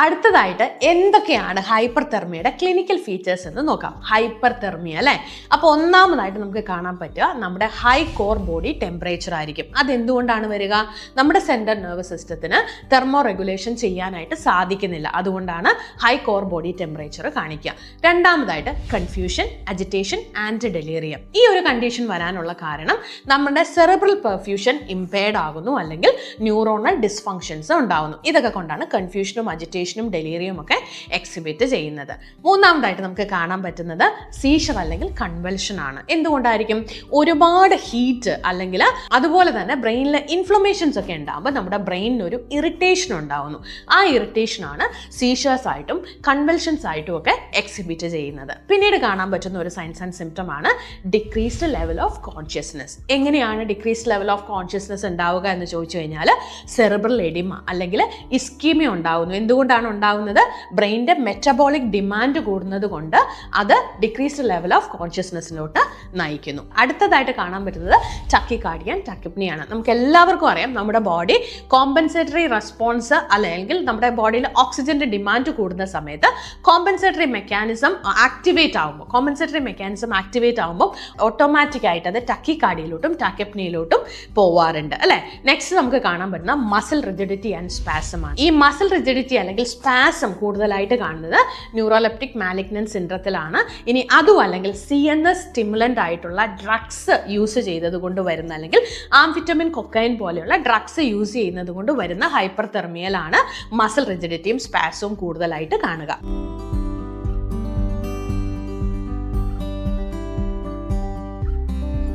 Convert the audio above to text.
അടുത്തതായിട്ട് എന്തൊക്കെയാണ് hyper തെർമിയയുടെ clinical features എന്ന് നോക്കാം. ഹൈപ്പർ തെർമിയ അല്ലേ. അപ്പോൾ ഒന്നാമതായിട്ട് നമുക്ക് കാണാൻ പറ്റുക നമ്മുടെ ഹൈ കോർ ബോഡി ടെമ്പറേച്ചർ ആയിരിക്കും. അതെന്തുകൊണ്ടാണ് വരിക? നമ്മുടെ സെൻട്രൽ നെർവസ് സിസ്റ്റത്തിന് തെർമോ റെഗുലേഷൻ ചെയ്യാനായിട്ട് സാധിക്കുന്നില്ല. അതുകൊണ്ടാണ് ഹൈ കോർ ബോഡി ടെമ്പറേച്ചർ കാണിക്കുക. രണ്ടാമതായിട്ട് കൺഫ്യൂഷൻ, അജിറ്റേഷൻ ആൻഡ് ഡെലീറിയം. ഈ ഒരു കണ്ടീഷൻ വരാനുള്ള കാരണം നമ്മുടെ സെറിബ്രൽ പെർഫ്യൂഷൻ ഇംപെയർഡ് ആകുന്നു, അല്ലെങ്കിൽ ന്യൂറോണൽ ഡിസ്ഫങ്ഷൻസ് ഉണ്ടാകുന്നു. ഇതൊക്കെ കൊണ്ടാണ് കൺഫ്യൂഷനും അജിറ്റേഷനും ഡെലീറിയം ഒക്കെ എക്സിബിറ്റ് ചെയ്യുന്നത്. മൂന്നാമതായിട്ട് നമുക്ക് കാണാൻ പറ്റുന്നത് സീഷർ അല്ലെങ്കിൽ കൺവൽഷൻ ആണ്. എന്തുകൊണ്ടായിരിക്കും? ഒരുപാട് ഹീറ്റ് അല്ലെങ്കിൽ അതുപോലെ തന്നെ ബ്രെയിനിലെ ഇൻഫ്ലമേഷൻസ് ഒക്കെ ഉണ്ടാകുമ്പോൾ നമ്മുടെ ബ്രെയിനിന് ഒരു ഇറിറ്റേഷൻ ഉണ്ടാകുന്നു. ആ ഇറിറ്റേഷൻ ആണ് സീഷേഴ്സ് ആയിട്ടും കൺവൽഷൻസ് ആയിട്ടും ഒക്കെ എക്സിബിറ്റ് ചെയ്യുന്നത്. പിന്നീട് കാണാൻ പറ്റുന്ന ഒരു സൈൻസ് ആൻഡ് സിംറ്റം ആണ് ഡിക്രീസ്ഡ് ലെവൽ ഓഫ് കോൺഷ്യസ്നെസ്. എങ്ങനെയാണ് ഡിക്രീസ്ഡ് ലെവൽ ഓഫ് കോൺഷ്യസ്നെസ് ഉണ്ടാവുക എന്ന് ചോദിച്ചു കഴിഞ്ഞാൽ സെറിബ്രൽ എഡിമ അല്ലെങ്കിൽ ഇസ്കീമിയ ഉണ്ടാകുന്നു. എന്തുകൊണ്ടാണ് ഉണ്ടാകുന്നത്? ബ്രെയിനിന്റെ മെറ്റബോളിക് ഡിമാൻഡ് കൂടുന്നത് കൊണ്ട് അത് ഡിക്രീസ്ഡ് ലെവൽ ഓഫ് കോൺഷ്യസ്നെസ്സിലോട്ട് നയിക്കുന്നു. അടുത്തതായിട്ട് കാണാൻ പറ്റുന്നത് ടക്കികാർഡിയ ആൻഡ് ടക്കിപ്നിയാണ്. നമുക്ക് എല്ലാവർക്കും അറിയാം നമ്മുടെ ബോഡി കോമ്പൻസേറ്ററി റെസ്പോൺസ് അല്ലെങ്കിൽ നമ്മുടെ ബോഡിയിൽ ഓക്സിജന്റെ ഡിമാൻഡ് കൂടുന്ന സമയത്ത് കോമ്പൻസേറ്ററി മെക്കാനിസം ആക്ടിവേറ്റ് ആകുമ്പോൾ ഓട്ടോമാറ്റിക് ആയിട്ട് അത് ടക്കികാർഡിയയിലോട്ടും ടക്കിപ്നിയിലോട്ടും പോവാറുണ്ട് അല്ലെ. നെക്സ്റ്റ് നമുക്ക് കാണാൻ പറ്റുന്ന മസിൽ റിജിഡിറ്റി ആൻഡ് സ്പാസം ആണ്. ഈ മസിൽ റിജിഡിറ്റി അല്ലെങ്കിൽ സ്പാസം കൂടുതലായിട്ട് കാണുന്നത് ന്യൂറോലെപ്റ്റിക് മാലിഗ്നന്റ് സിൻഡ്രത്തിലാണ്. ഇനി അതും അല്ലെങ്കിൽ CNS സ്റ്റിമുലന്റ് ആയിട്ടുള്ള ഡ്രഗ്സ് യൂസ് ചെയ്തത് കൊണ്ട് വരുന്ന, അല്ലെങ്കിൽ ആംഫിറ്റമിൻ, കൊക്കൈൻ പോലെയുള്ള ഡ്രഗ്സ് യൂസ് ചെയ്യുന്നത് കൊണ്ട് വരുന്ന ഹൈപ്പർ തെർമിയലാണ് മസിൽ റിജിഡിറ്റിയും സ്പാസവും കൂടുതലായിട്ട് കാണുക.